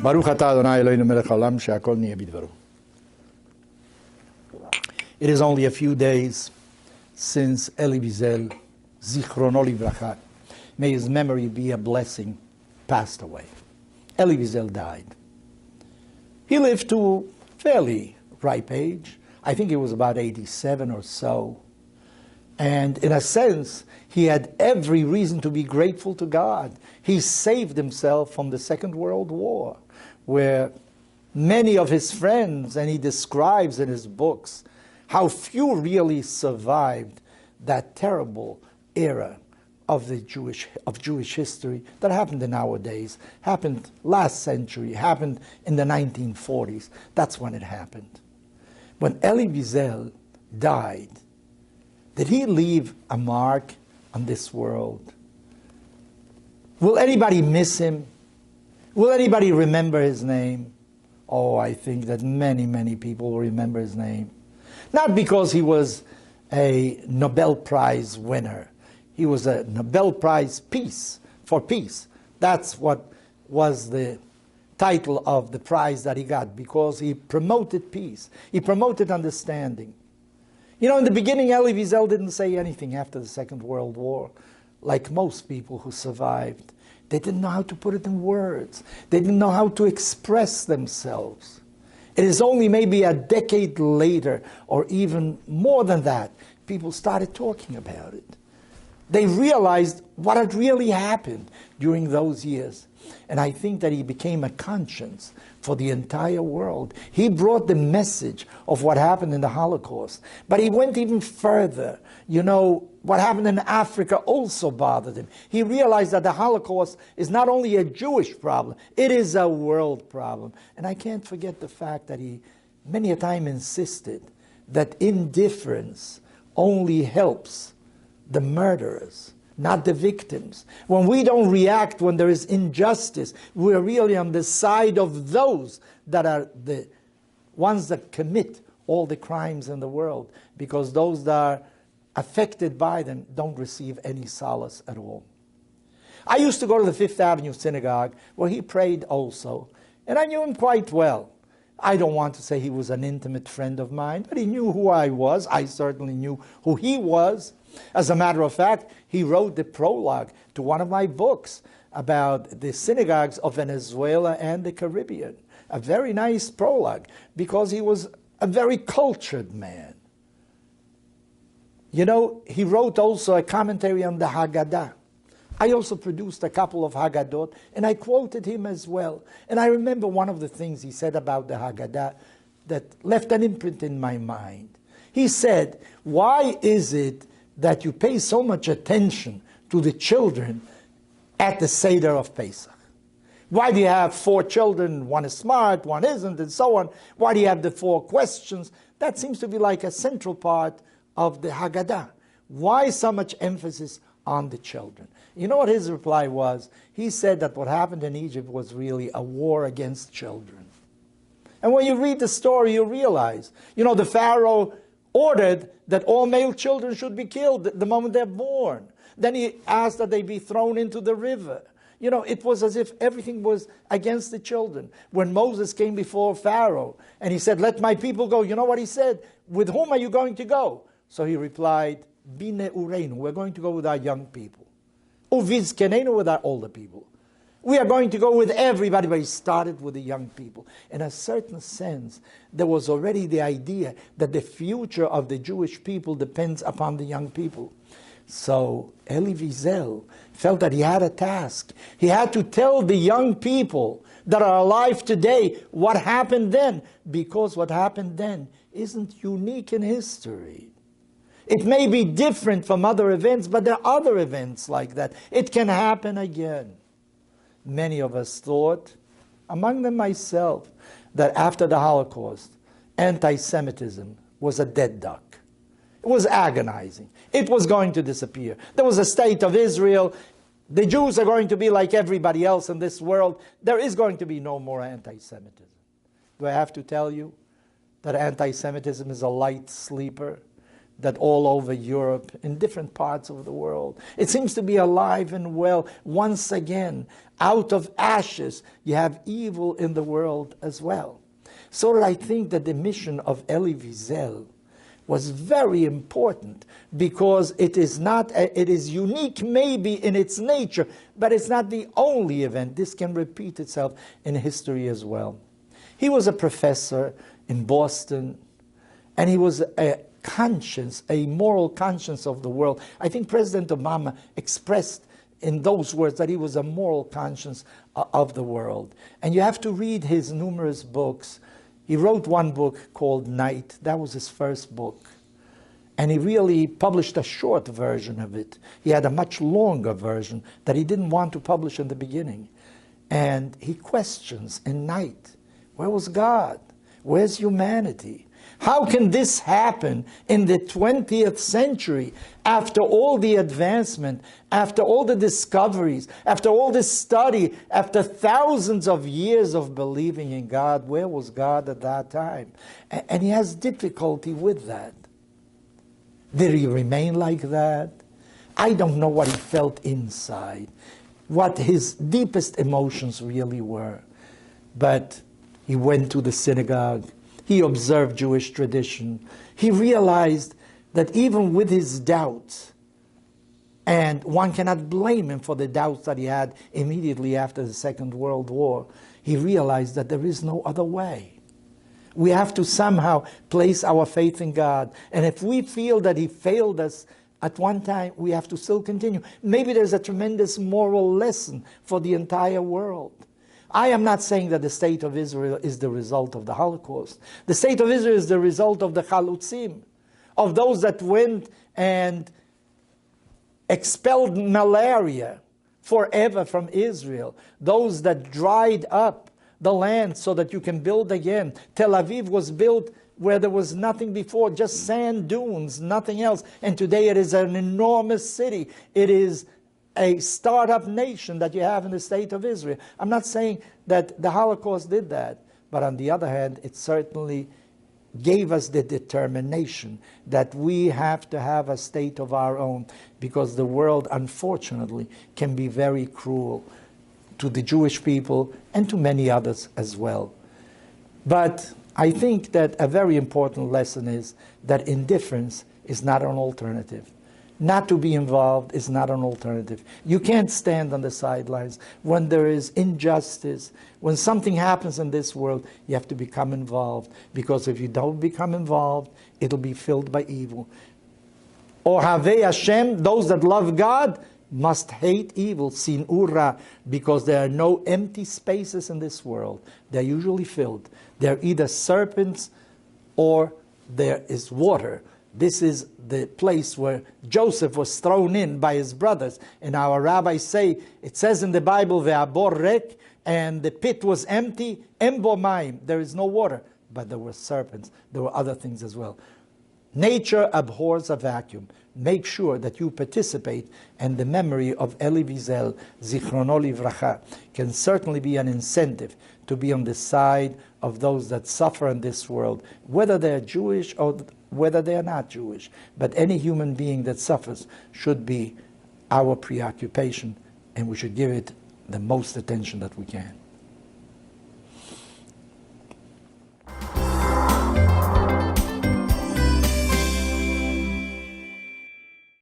Baruch atah Adonai Eloheinu melech haolam she'akol niyeh bidvaro. It is only a few days since Elie Wiesel, Zichrono Livracha, may his memory be a blessing, passed away. Elie Wiesel died. He lived to a fairly ripe age. I think he was about 87 or so. And in a sense, he had every reason to be grateful to God. He saved himself from the Second World War, where many of his friends, and he describes in his books, how few really survived that terrible era of Jewish history that happened in our days, happened last century, happened in the 1940s. That's when it happened. When Elie Wiesel died, did he leave a mark on this world? Will anybody miss him? Will anybody remember his name? Oh, I think that many, many people will remember his name. Not because he was a Nobel Prize winner. He was a Nobel Prize for peace. That's what was the title of the prize that he got, because he promoted peace. He promoted understanding. You know, in the beginning, Elie Wiesel didn't say anything after the Second World War, like most people who survived. They didn't know how to put it in words. They didn't know how to express themselves. It is only maybe a decade later, or even more than that, people started talking about it. They realized what had really happened during those years. And I think that he became a conscience for the entire world. He brought the message of what happened in the Holocaust. But he went even further. You know, what happened in Africa also bothered him. He realized that the Holocaust is not only a Jewish problem, it is a world problem. And I can't forget the fact that he many a time insisted that indifference only helps the murderers, not the victims. When we don't react when there is injustice, we're really on the side of those that are the ones that commit all the crimes in the world, because those that are affected by them don't receive any solace at all. I used to go to the Fifth Avenue Synagogue, where he prayed also, and I knew him quite well. I don't want to say he was an intimate friend of mine, but he knew who I was. I certainly knew who he was. As a matter of fact, he wrote the prologue to one of my books about the synagogues of Venezuela and the Caribbean. A very nice prologue, because he was a very cultured man. You know, he wrote also a commentary on the Haggadah. I also produced a couple of Haggadot, and I quoted him as well. And I remember one of the things he said about the Haggadah that left an imprint in my mind. He said, why is it that you pay so much attention to the children at the Seder of Pesach? Why do you have 4 children, one is smart, one isn't, and so on? Why do you have the 4 questions? That seems to be like a central part of the Haggadah. Why so much emphasis on the children? You know what his reply was? He said that what happened in Egypt was really a war against children. And when you read the story, you realize, you know, the Pharaoh ordered that all male children should be killed the moment they're born. Then he asked that they be thrown into the river. You know, it was as if everything was against the children. When Moses came before Pharaoh and he said, let my people go, you know what he said? With whom are you going to go? So he replied, Bine Ureinu, we're going to go with our young people. Uvizkenenu, with our older people. We are going to go with everybody, but he started with the young people. In a certain sense, there was already the idea that the future of the Jewish people depends upon the young people. So Elie Wiesel felt that he had a task. He had to tell the young people that are alive today what happened then, because what happened then isn't unique in history. It may be different from other events, but there are other events like that. It can happen again. Many of us thought, among them myself, that after the Holocaust, anti-Semitism was a dead duck. It was agonizing. It was going to disappear. There was a state of Israel. The Jews are going to be like everybody else in this world. There is going to be no more anti-Semitism. Do I have to tell you that anti-Semitism is a light sleeper? that all over Europe, in different parts of the world, it seems to be alive and well once again. Out of ashes, you have evil in the world as well. So I think that the mission of Elie Wiesel was very important, because it is unique maybe in its nature, but it's not the only event. This can repeat itself in history as well. He was a professor in Boston, and he was a moral conscience of the world. I think President Obama expressed in those words that he was a moral conscience of the world. And you have to read his numerous books. He wrote one book called Night. That was his first book. And he really published a short version of it. He had a much longer version that he didn't want to publish in the beginning. And he questions in Night, where was God? Where's humanity? How can this happen in the 20th century, after all the advancement, after all the discoveries, after all this study, after thousands of years of believing in God? Where was God at that time? And he has difficulty with that. Did he remain like that? I don't know what he felt inside, what his deepest emotions really were. But he went to the synagogue. He observed Jewish tradition. He realized that even with his doubts, and one cannot blame him for the doubts that he had immediately after the Second World War, he realized that there is no other way. We have to somehow place our faith in God. And if we feel that he failed us at one time, we have to still continue. Maybe there's a tremendous moral lesson for the entire world. I am not saying that the state of Israel is the result of the Holocaust. The state of Israel is the result of the Chalutzim, of those that went and expelled malaria forever from Israel, those that dried up the land so that you can build again. Tel Aviv was built where there was nothing before, just sand dunes, nothing else. And today it is an enormous city. It is a startup nation that you have in the state of Israel. I'm not saying that the Holocaust did that, but on the other hand, it certainly gave us the determination that we have to have a state of our own, because the world, unfortunately, can be very cruel to the Jewish people and to many others as well. But I think that a very important lesson is that indifference is not an alternative. Not to be involved is not an alternative. You can't stand on the sidelines. When there is injustice, when something happens in this world, you have to become involved. Because if you don't become involved, it'll be filled by evil. Ohavei Hashem, those that love God, must hate evil, sin ura, because there are no empty spaces in this world. They're usually filled. They're either serpents or there is water. This is the place where Joseph was thrown in by his brothers. And our rabbis say, it says in the Bible, ve'abor rek, and the pit was empty, en bo mayim, there is no water. But there were serpents. There were other things as well. Nature abhors a vacuum. Make sure that you participate, and the memory of Elie Wiesel, Zichrono Livracha, can certainly be an incentive to be on the side of those that suffer in this world, whether they're Jewish or whether they are not Jewish. But any human being that suffers should be our preoccupation, and we should give it the most attention that we can.